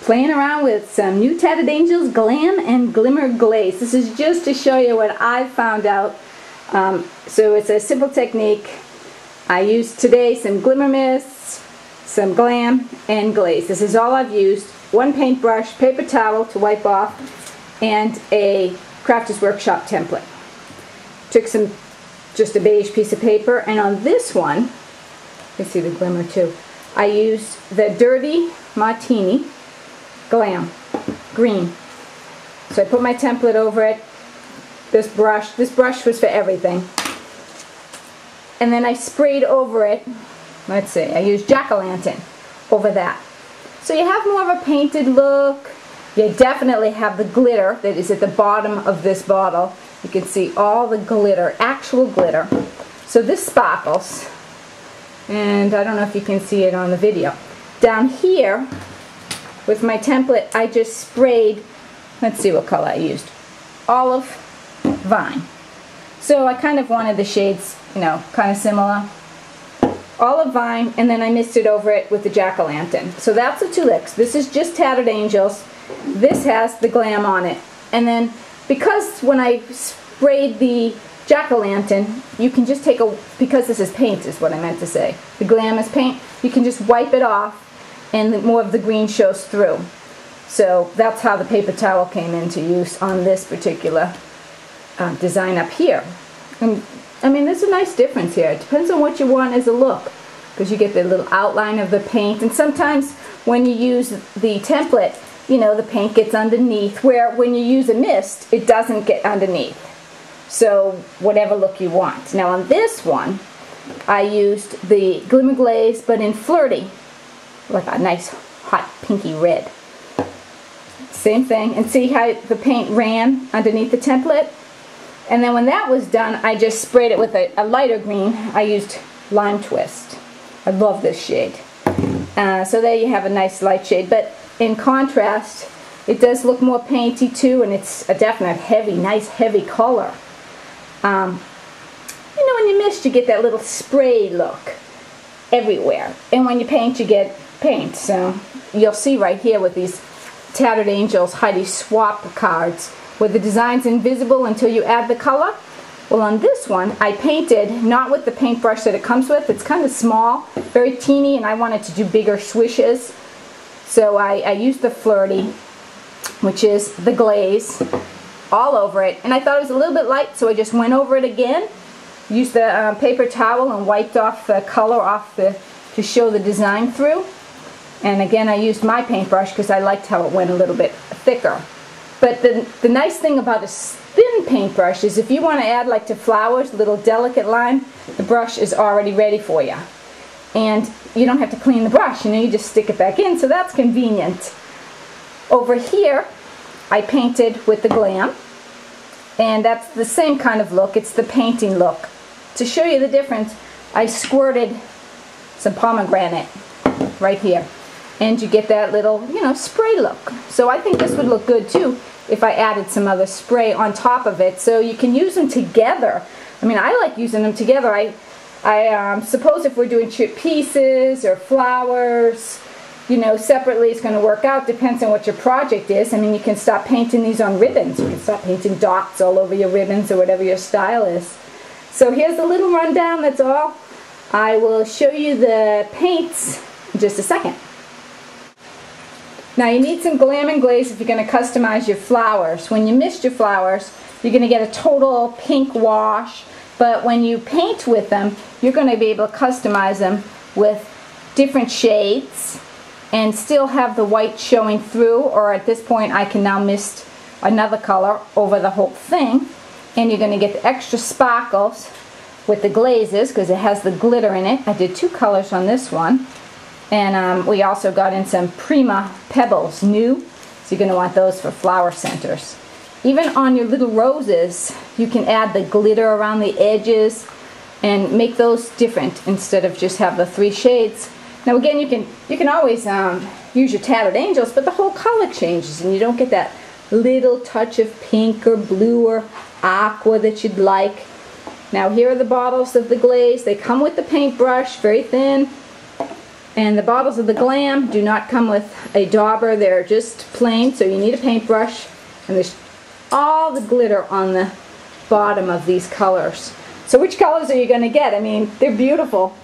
Playing around with some new Tattered Angels Glam and Glimmer Glaze. This is just to show you what I found out. So it's a simple technique. I used today some Glimmer Mists, some Glam and Glaze. This is all I've used. One paintbrush, paper towel to wipe off, and a Crafters Workshop template. Took just a beige piece of paper, and on this one, you can see the glimmer too, I used the Dirty Martini Glam green. So I put my template over it. This brush was for everything. And then I sprayed over it, let's see, I used jack-o'-lantern over that. So you have more of a painted look. You definitely have the glitter that is at the bottom of this bottle. You can see all the glitter, actual glitter. So this sparkles, and I don't know if you can see it on the video. Down here, with my template, I just sprayed, let's see what color I used, Olive Vine. So I kind of wanted the shades, you know, kind of similar. Olive Vine, and then I misted over it with the jack-o'-lantern. So that's the two licks. This is just Tattered Angels. This has the Glam on it. And then, because when I sprayed the jack-o'-lantern, you can just take because this is paint is what I meant to say. The Glam is paint. You can just wipe it off, and more of the green shows through. So that's how the paper towel came into use on this particular design up here. And, I mean, there's a nice difference here. It depends on what you want as a look, because you get the little outline of the paint, and sometimes when you use the template, you know, the paint gets underneath, where when you use a mist, it doesn't get underneath. So whatever look you want. Now on this one, I used the Glimmer Glaze, but in Flirty, like a nice hot pinky red. Same thing, and see how the paint ran underneath the template? And then when that was done, I just sprayed it with a lighter green. I used Lime Twist. I love this shade. So there you have a nice light shade, but in contrast, it does look more painty too, and it's a definite heavy, nice heavy color. You know, when you mist, you get that little spray look everywhere, and when you paint, you get paint. So you'll see right here with these Tattered Angels Heidi swap cards, where the design's invisible until you add the color. Well, on this one, I painted not with the paintbrush that it comes with. It's kind of small, very teeny, and I wanted to do bigger swishes. So I used the Flirty, which is the glaze, all over it. And I thought it was a little bit light, so I just went over it again, used the paper towel and wiped off the color off to show the design through. And again, I used my paintbrush because I liked how it went a little bit thicker. But the nice thing about a thin paintbrush is if you want to add, like to flowers, a little delicate line, the brush is already ready for you. And you don't have to clean the brush, you know, you just stick it back in, so that's convenient. Over here, I painted with the Glam, and that's the same kind of look. It's the painting look. To show you the difference, I squirted some pomegranate right here, and you get that little, you know, spray look. So I think this would look good too if I added some other spray on top of it, so you can use them together. I mean, I like using them together. I suppose if we're doing chip pieces or flowers, you know, separately it's going to work out. Depends on what your project is. I mean, you can start painting these on ribbons. You can start painting dots all over your ribbons or whatever your style is. So here's a little rundown, that's all. I will show you the paints in just a second. Now you need some Glam and Glaze if you're going to customize your flowers. When you mist your flowers, you're going to get a total pink wash, but when you paint with them, you're going to be able to customize them with different shades and still have the white showing through, or at this point I can now mist another color over the whole thing, and you're going to get the extra sparkles with the glazes because it has the glitter in it. I did two colors on this one. And we also got in some Prima Pebbles, new, so you're going to want those for flower centers. Even on your little roses, you can add the glitter around the edges and make those different instead of just have the three shades. Now again, you can always use your Tattered Angels, but the whole color changes and you don't get that little touch of pink or blue or aqua that you'd like. Now here are the bottles of the glaze. They come with the paintbrush, very thin. And the bottles of the Glam do not come with a dauber, they're just plain, so you need a paintbrush. And there's all the glitter on the bottom of these colors. So which colors are you going to get? I mean, they're beautiful.